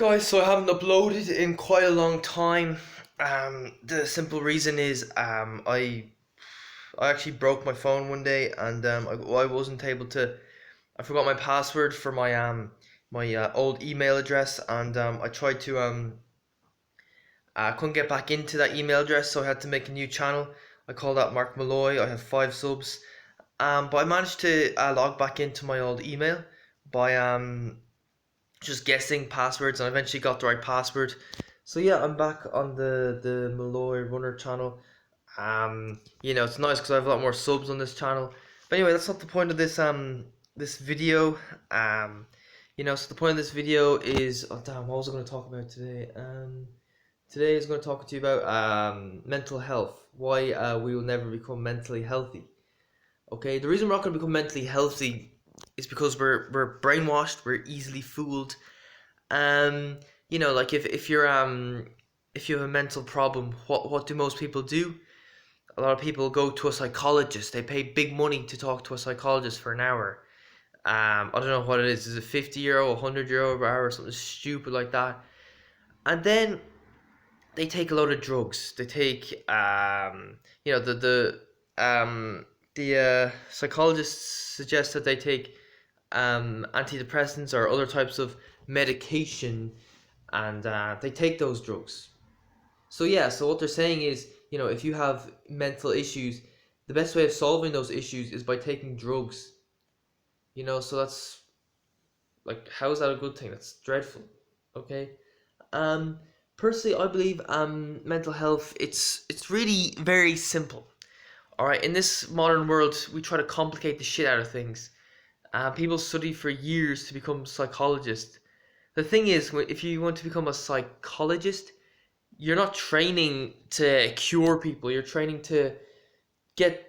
guys, so I haven't uploaded in quite a long time. The simple reason is I actually broke my phone one day, and I wasn't able to. I forgot my password for my old email address, and I tried to I couldn't get back into that email address, so I had to make a new channel. I called that Mark Malloy. I have 5 subs. But I managed to log back into my old email by just guessing passwords, and I eventually got the right password. So yeah, I'm back on the Malloy Runner channel. It's nice because I have a lot more subs on this channel. But anyway, that's not the point of this video. So the point of this video is, oh damn, what was I going to talk about today? Today is going to talk to you about mental health. Why we will never become mentally healthy. Okay, the reason we're not going to become mentally healthy is because we're brainwashed, we're easily fooled. Um, like if you have a mental problem, what do most people do? A lot of people go to a psychologist. They pay big money to talk to a psychologist for an hour. I don't know what it is. Is it €50, €100 per hour, or something stupid like that? And then they take a load of drugs. They take the psychologists suggest that they take antidepressants or other types of medication, and they take those drugs. So yeah, so what they're saying is, if you have mental issues, the best way of solving those issues is by taking drugs. So that's like, how is that a good thing? That's dreadful. Okay. Um, Personally, I believe mental health. It's really very simple. All right. In this modern world, we try to complicate the shit out of things. People study for years to become psychologists. The thing is, if you want to become a psychologist, you're not training to cure people. You're training to get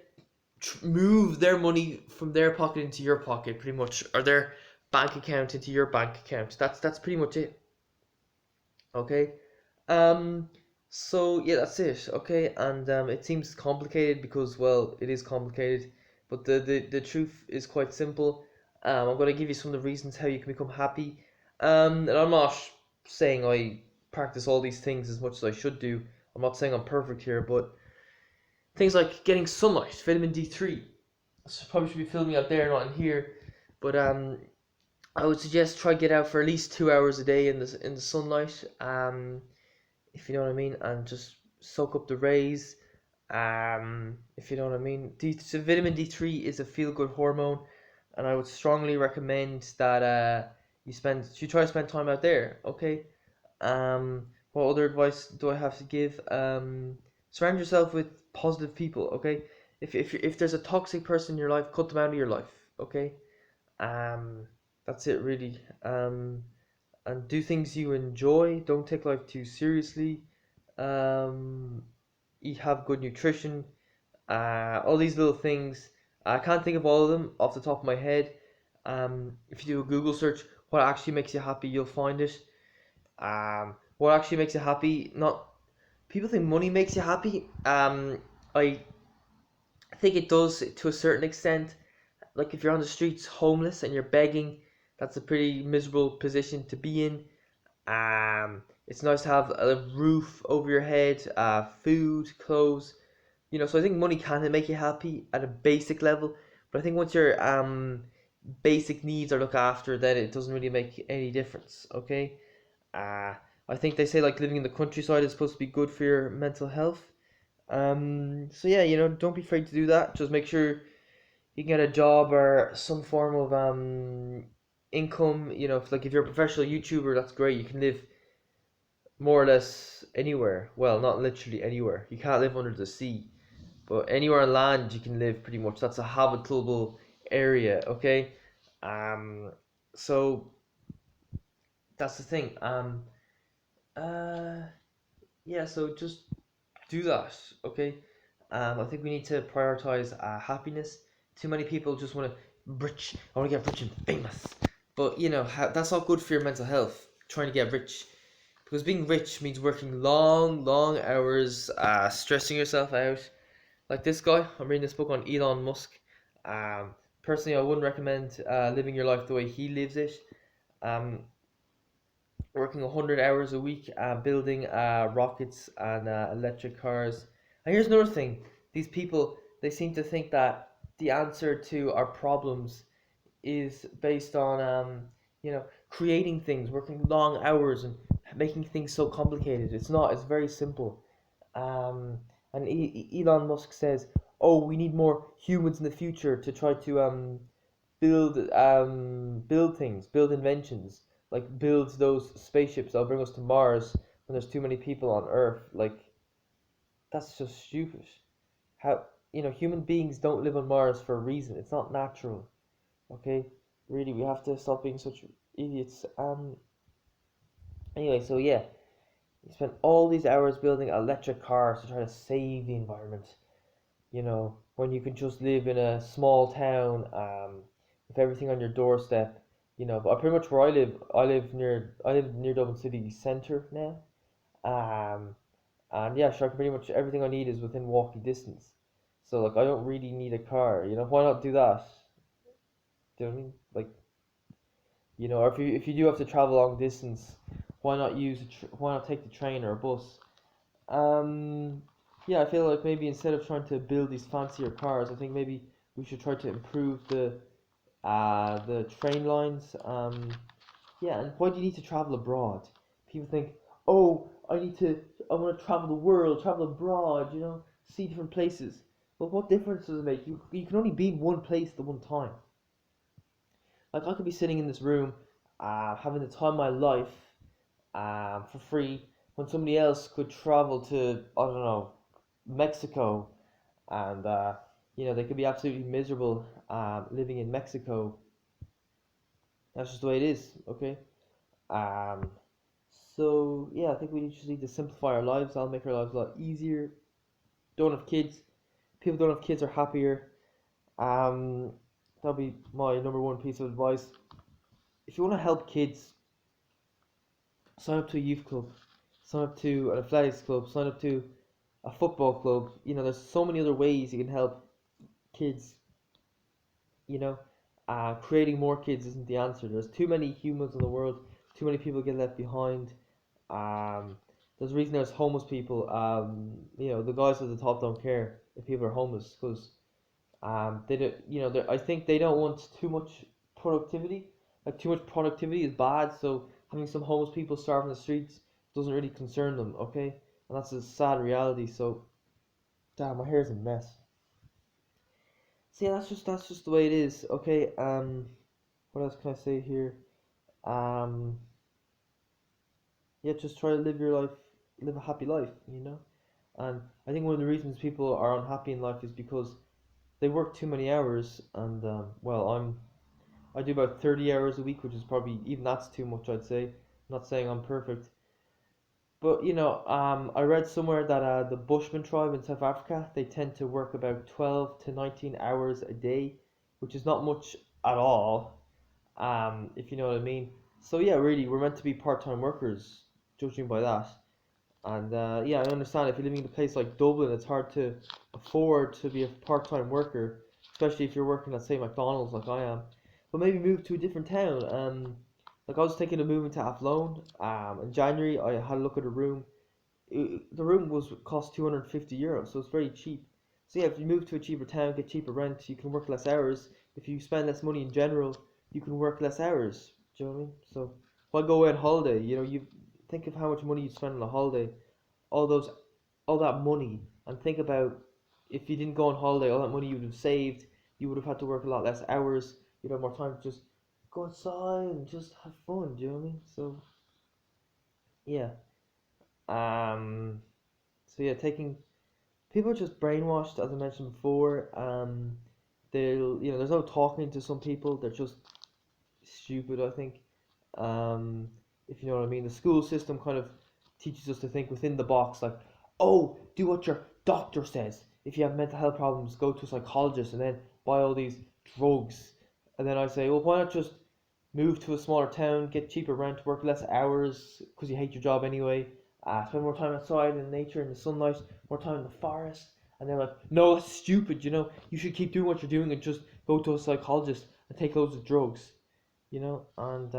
move their money from their pocket into your pocket, pretty much, or their bank account into your bank account. That's pretty much it. Okay. Um. So yeah, that's it. Okay, and it seems complicated because, well, it is complicated, but the truth is quite simple. I'm gonna give you some of the reasons how you can become happy. And I'm not saying I practice all these things as much as I should do. I'm not saying I'm perfect here, but things like getting sunlight, vitamin D3. So probably should be filming out there, not in here. But I would suggest try get out for at least 2 hours a day in the sunlight. If you know what I mean, and just soak up the rays. If you know what I mean. So vitamin D3 is a feel good hormone, and I would strongly recommend that you try to spend time out there. Okay. What other advice do I have to give? Surround yourself with positive people. Okay. If there's a toxic person in your life, cut them out of your life. Okay. Um, that's it really. And do things you enjoy. Don't take life too seriously. Um, Eat, have good nutrition. All these little things. I can't think of all of them off the top of my head. If you do a Google search, what actually makes you happy, you'll find it. What actually makes you happy? Not People think money makes you happy. I think it does to a certain extent. Like if you're on the streets homeless and you're begging, that's a pretty miserable position to be in. It's nice to have a roof over your head, food, clothes. So I think money can make you happy at a basic level, but I think once your basic needs are looked after, then it doesn't really make any difference. Okay. Uh, I think they say like living in the countryside is supposed to be good for your mental health. So yeah, don't be afraid to do that. Just make sure you can get a job or some form of income. If you're a professional YouTuber, that's great. You can live more or less anywhere. Well, not literally anywhere. You can't live under the sea, but anywhere on land you can live pretty much. That's a habitable area. Okay. Um. So that's the thing. Uh. Yeah. So just do that. Okay. I think we need to prioritize happiness. Too many people just want to rich. I want to get rich and famous, but that's not good for your mental health. Trying to get rich, because being rich means working long, long hours, stressing yourself out. Like this guy, I'm reading this book on Elon Musk. Personally, I wouldn't recommend living your life the way he lives it. Um, working 100 hours a week, building rockets and electric cars. And here's another thing: these people, they seem to think that the answer to our problems is based on creating things, working long hours, and making things so complicated. It's not. It's very simple. Um, and Elon Musk says, "Oh, we need more humans in the future to try to build things, build inventions, like build those spaceships that'll bring us to Mars when there's too many people on Earth." Like that's just stupid. How human beings don't live on Mars for a reason. It's not natural. Okay, really, we have to stop being such idiots. Anyway, so yeah, you spend all these hours building electric cars to try to save the environment. When you can just live in a small town, with everything on your doorstep. But pretty much where I live near Dublin City Centre now. Um, and yeah, sure, pretty much everything I need is within walking distance. So like, I don't really need a car. Why not do that? Do you know what I mean? Like, or if you do have to travel long distance, why not take the train or a bus? Um, yeah, I feel like maybe instead of trying to build these fancier cars, I think maybe we should try to improve the train lines. Yeah, and why do you need to travel abroad? People think, oh, I want to travel the world, travel abroad, see different places. But what difference does it make? You can only be in one place at one time. Like I could be sitting in this room, having the time of my life, for free, when somebody else could travel to, I don't know, Mexico, and they could be absolutely miserable, living in Mexico. That's just the way it is. Okay. Um, so yeah, I think we just need to simplify our lives. That'll make our lives a lot easier. Don't have kids. People who don't have kids are happier. Um, that'll be my number one piece of advice. If you want to help kids, sign up to a youth club, sign up to an athletics club, sign up to a football club. There's so many other ways you can help kids. You know, creating more kids isn't the answer. There's too many humans in the world. Too many people get left behind. Um, there's a reason there's homeless people. The guys at the top don't care if people are homeless because they don't. I think they don't want too much productivity. Like too much productivity is bad. So having some homeless people starving the streets doesn't really concern them. Okay, and that's a sad reality. So damn, my hair's a mess. So yeah, that's just the way it is. Okay. What else can I say here? Um, yeah, just try to live your life, live a happy life. And I think one of the reasons people are unhappy in life is because they work too many hours. And well, I do about 30 hours a week, which is probably even that's too much. I'd say. I'm not saying I'm perfect, but I read somewhere that the Bushman tribe in South Africa they tend to work about 12 to 19 hours a day, which is not much at all. If you know what I mean. So yeah, really, we're meant to be part-time workers, judging by that. And yeah, I understand if you're living in a place like Dublin, it's hard to afford to be a part-time worker, especially if you're working at say McDonald's like I am. But maybe move to a different town. Like I was thinking of moving to Athlone. In January, I had a look at a room. The room was cost €250, so it's very cheap. So yeah, if you move to a cheaper town, get cheaper rent, you can work less hours. If you spend less money in general, you can work less hours. Do you know what I mean? So if I go away on holiday, you think of how much money you spend on a holiday, all those, all that money, and think about if you didn't go on holiday, all that money you would have saved. You would have had to work a lot less hours. You'd have more time to just go outside and just have fun. Do you know what I mean? So yeah. Um. So yeah, taking people are just brainwashed, as I mentioned before. There's no talking to some people. They're just stupid, I think. Um, if you know what I mean. The school system kind of teaches us to think within the box, like, oh, do what your doctor says. If you have mental health problems, go to a psychologist and then buy all these drugs. And then I say, well, why not just move to a smaller town, get cheaper rent, work less hours because you hate your job anyway, spend more time outside in nature, in the sunlight, more time in the forest. And they're like, no, that's stupid, you should keep doing what you're doing and just go to a psychologist and take loads of drugs, and